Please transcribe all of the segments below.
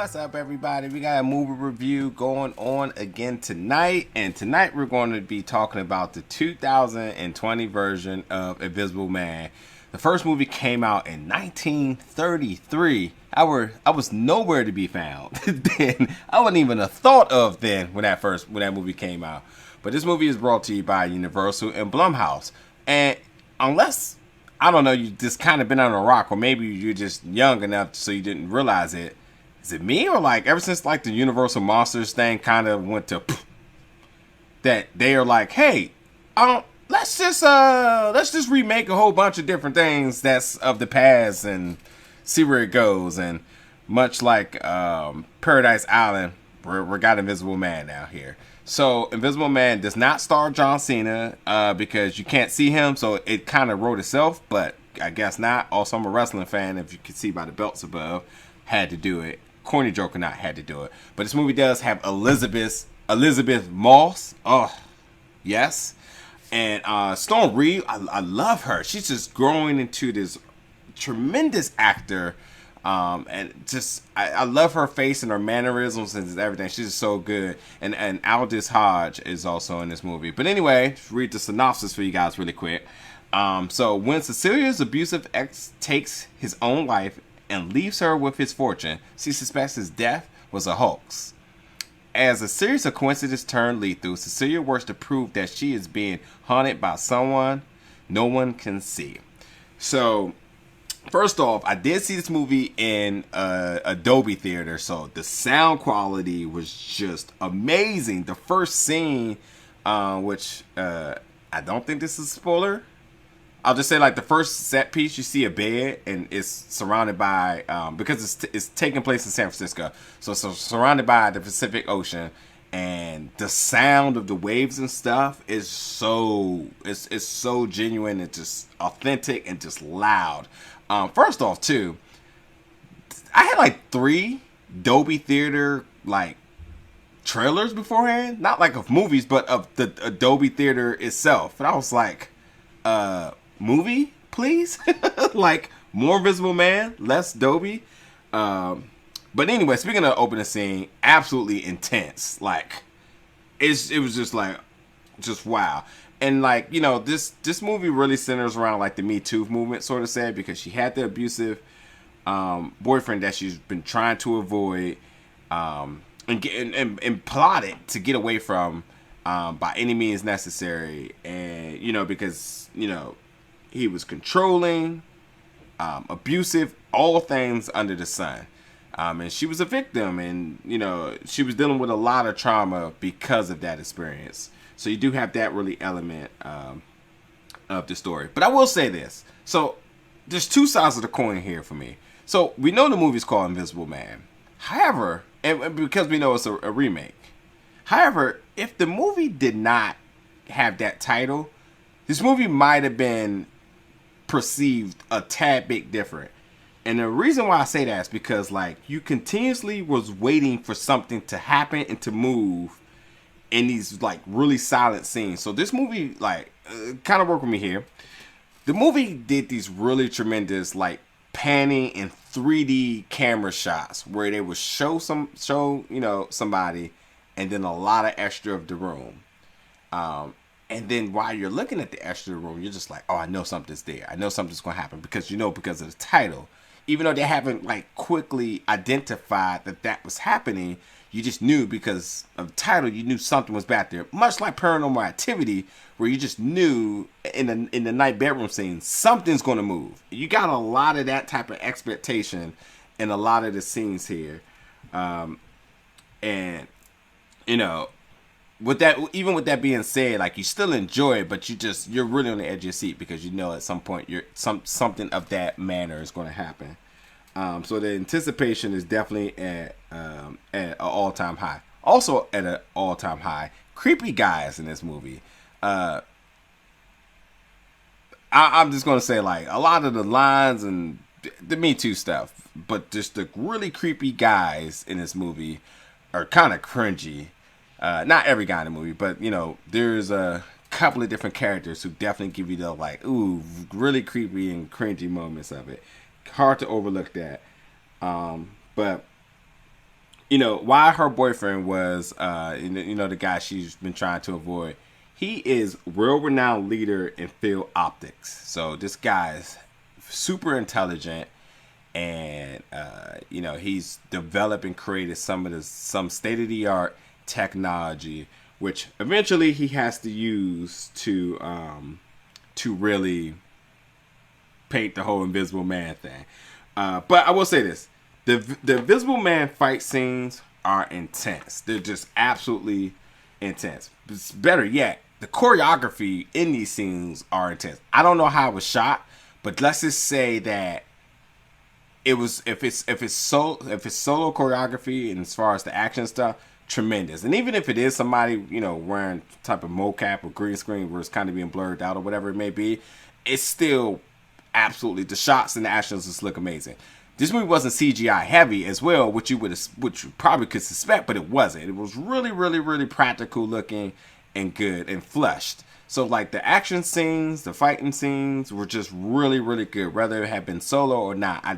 What's up, everybody? We got a movie review going on again tonight. And tonight we're going to be talking about the 2020 version of Invisible Man. The first movie came out in 1933. I was nowhere to be found then. I wasn't even a thought of then when that movie came out. But this movie is brought to you by Universal and Blumhouse. And unless, I don't know, you just kind of been on a rock, or maybe you're just young enough so you didn't realize it. Is it me, or like ever since like the Universal Monsters thing kind of went to that they are like, hey, let's just remake a whole bunch of different things that's of the past and see where it goes. And much like Paradise Island, we got Invisible Man now here. So Invisible Man does not star John Cena because you can't see him, so it kind of wrote itself, but I guess not. Also, I'm a wrestling fan, if you can see by the belts above. Had to do it. Corny joke or not, had to do it. But this movie does have Elisabeth Moss. Oh, yes. And Storm Reid, I love her. She's just growing into this tremendous actor. And just I love her face and her mannerisms and everything. She's just so good. And Aldis Hodge is also in this movie. But anyway, read the synopsis for you guys really quick. So when Cecilia's abusive ex takes his own life and leaves her with his fortune, she suspects his death was a hoax. As a series of coincidences turn lethal, Cecilia works to prove that she is being haunted by someone no one can see. So, first off, I did see this movie in Adobe Theater, so the sound quality was just amazing. The first scene, which I don't think this is a spoiler. I'll just say, like, the first set piece, you see a bed, and it's surrounded by, because it's taking place in San Francisco, so it's surrounded by the Pacific Ocean, and the sound of the waves and stuff is it's so genuine and just authentic and just loud. First off, too, I had, like, 3 Dolby Theater, like, trailers beforehand, not, like, of movies, but of the Adobe Theater itself, and I was like, movie, please? Like, more Invisible Man, less Dolby. But anyway, speaking of opening scene, absolutely intense. Like, it was just like, just wow. And like, you know, this movie really centers around like the Me Too movement, sort of said, because she had the abusive boyfriend that she's been trying to avoid, and plotted to get away from by any means necessary. And you know, because you know, he was controlling, abusive, all things under the sun. And she was a victim, and, you know, she was dealing with a lot of trauma because of that experience. So you do have that really element of the story. But I will say this. So there's 2 sides of the coin here for me. So we know the movie's called Invisible Man. However, and because we know it's a remake. However, if the movie did not have that title, this movie might have been perceived a tad bit different. And the reason why I say that is because, like, you continuously was waiting for something to happen and to move in these, like, really silent scenes. So this movie, like, kind of worked with me here. The movie did these really tremendous, like, panning and 3D camera shots where they would show you know, somebody, and then a lot of extra of the room. And then while you're looking at the extra room, you're just like, oh, I know something's there. I know something's going to happen because of the title. Even though they haven't like quickly identified that was happening, you just knew because of the title, you knew something was back there. Much like Paranormal Activity, where you just knew in the night bedroom scene, something's going to move. You got a lot of that type of expectation in a lot of the scenes here. And, you know, with that being said, like, you still enjoy it, but you're really on the edge of your seat because you know at some point something of that manner is going to happen. So the anticipation is definitely at an all-time high. Also at an all-time high, creepy guys in this movie. I'm just going to say, like, a lot of the lines and the Me Too stuff, but just the really creepy guys in this movie are kind of cringy. Not every guy in the movie, but, you know, there's a couple of different characters who definitely give you the, like, ooh, really creepy and cringy moments of it. Hard to overlook that. But why her boyfriend was, the guy she's been trying to avoid. He is world-renowned leader in field optics. So this guy is super intelligent, and he's developed and created some state-of-the-art technology, which eventually he has to use to really paint the whole Invisible Man thing. But I will say this. The Invisible Man fight scenes are intense. They're just absolutely intense. It's better yet, the choreography in these scenes are intense. I don't know how it was shot, but let's just say that it was if it's solo choreography and as far as the action stuff, tremendous. And even if it is somebody wearing type of mocap or green screen where it's kind of being blurred out or whatever it may be, it's still absolutely, the shots and the actions just look amazing. This movie wasn't CGI heavy as well, which you probably could suspect, but it wasn't. It was really, really, really practical looking and good and fleshed. So like the action scenes, the fighting scenes were just really, really good, whether it had been solo or not. I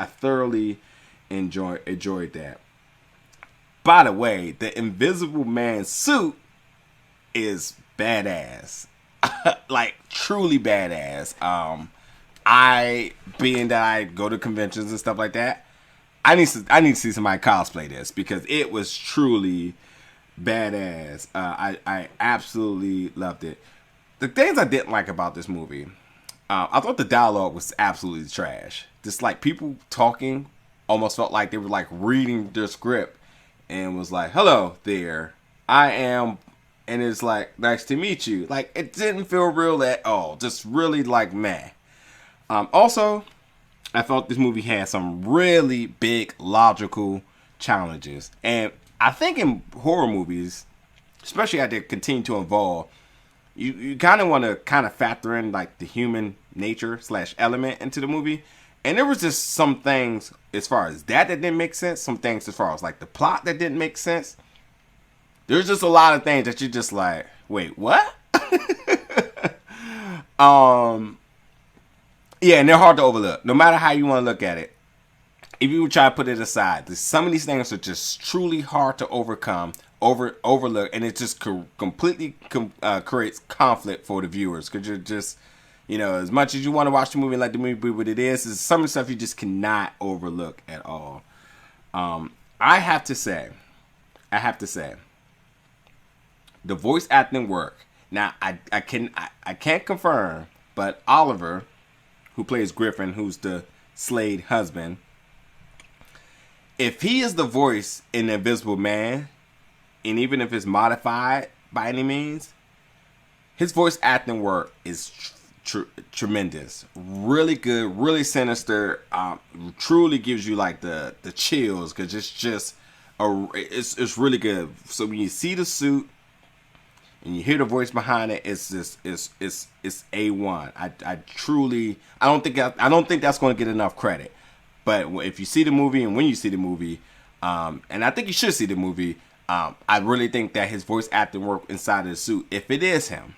thoroughly enjoyed that. By the way, the Invisible Man suit is badass, like truly badass. Being that I go to conventions and stuff like that, I need to see somebody cosplay this because it was truly badass. I absolutely loved it. The things I didn't like about this movie, I thought the dialogue was absolutely trash. Just like people talking almost felt like they were like reading their script and was like, "Hello there, I am," and it's like, "Nice to meet you." Like it didn't feel real at all. Just really like meh. Also, I felt this movie had some really big logical challenges. And I think in horror movies, especially as they continue to evolve, you kind of want to kind of factor in like the human nature / element into the movie. And there was just some things as far as that didn't make sense. Some things as far as like the plot that didn't make sense. There's just a lot of things that you're just like, wait, what? Yeah, and they're hard to overlook. No matter how you want to look at it, if you try to put it aside, some of these things are just truly hard to overlook, and it just completely creates conflict for the viewers because you're just, as much as you want to watch the movie and let the movie be what it is some of the stuff you just cannot overlook at all. I have to say, the voice acting work. Now, I can't confirm, but Oliver, who plays Griffin, who's the Slade husband, if he is the voice in The Invisible Man, and even if it's modified by any means, his voice acting work is tremendous. Really good, really sinister. Truly gives you like the chills because it's just it's really good. So when you see the suit and you hear the voice behind it, it's A1. I don't think that's going to get enough credit. But if you see the movie and when you see the movie, and I think you should see the movie, I really think that his voice acting work inside of the suit, if it is him,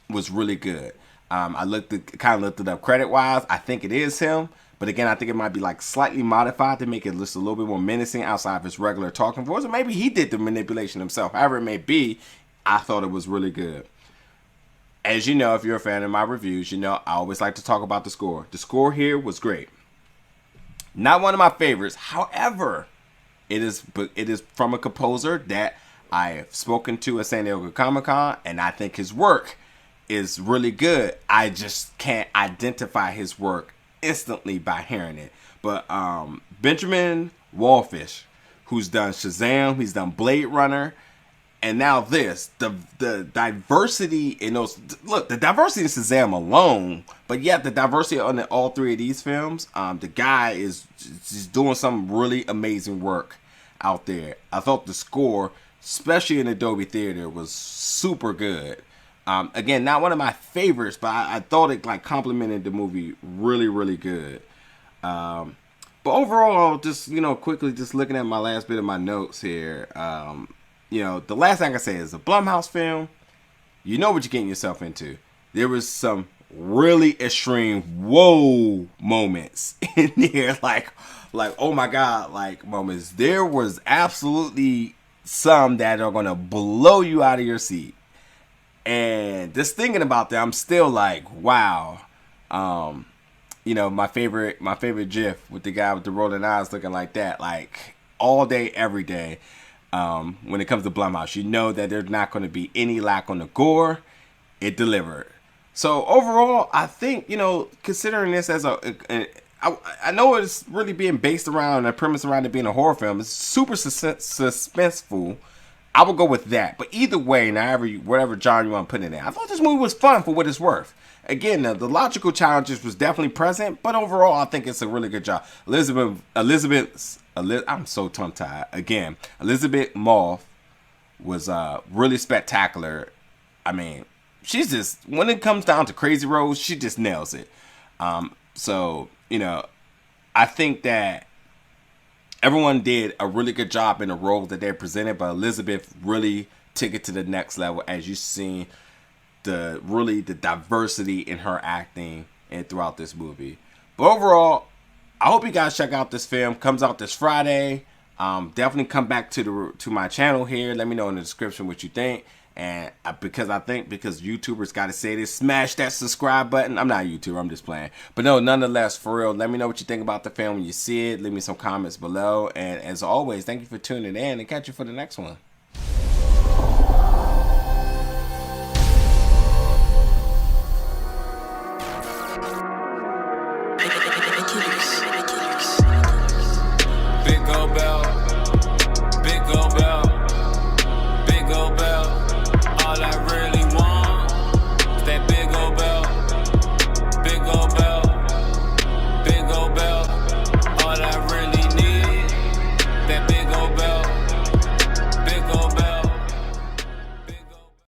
was really good. I looked it up credit wise. I think it is him, but again, I think it might be like slightly modified to make it just a little bit more menacing outside of his regular talking voice, or maybe he did the manipulation himself. However it may be, I thought it was really good. As you know, if you're a fan of my reviews, I always like to talk about the score. The score here was great. Not one of my favorites. However, it is from a composer that I have spoken to at San Diego Comic-Con, and I think his work is really good. I just can't identify his work instantly by hearing it. But Benjamin Wallfish, who's done Shazam, he's done Blade Runner, and now this, the diversity in those, look, the diversity in Shazam alone, but yet the diversity on all three of these films, the guy is doing some really amazing work out there. I thought the score, especially in Adobe Theater, was super good. Again, not one of my favorites, but I thought it like complemented the movie really, really good. But overall, just, quickly just looking at my last bit of my notes here, the last thing I say is a Blumhouse film. You know what you're getting yourself into. There was some really extreme whoa moments in there, like oh my god, like moments. There was absolutely some that are gonna blow you out of your seat. And just thinking about that, I'm still like, wow. My favorite GIF with the guy with the rolling eyes looking like that, like all day, every day. When it comes to Blumhouse, you know that there's not going to be any lack on the gore. It delivered. So overall, I think, considering this as I know it's really being based around a premise around it being a horror film. It's super suspenseful. I would go with that. But either way, whatever genre you want to put it in, I thought this movie was fun for what it's worth. Again, the logical challenges was definitely present, but overall, I think it's a really good job. I'm so tongue tied. Again, Elisabeth Moss was really spectacular. I mean, she's just, when it comes down to crazy roles, she just nails it. So, I think that everyone did a really good job in the role that they presented, but Elisabeth really took it to the next level, as you've seen the diversity in her acting and throughout this movie. But overall, I hope you guys check out this film. Comes out this Friday. Definitely come back to my channel here. Let me know in the description what you think. And because YouTubers got to say this, smash that subscribe button. I'm not a YouTuber, I'm just playing. But no, nonetheless, for real, let me know what you think about the film when you see it. Leave me some comments below. And as always, thank you for tuning in, and catch you for the next one.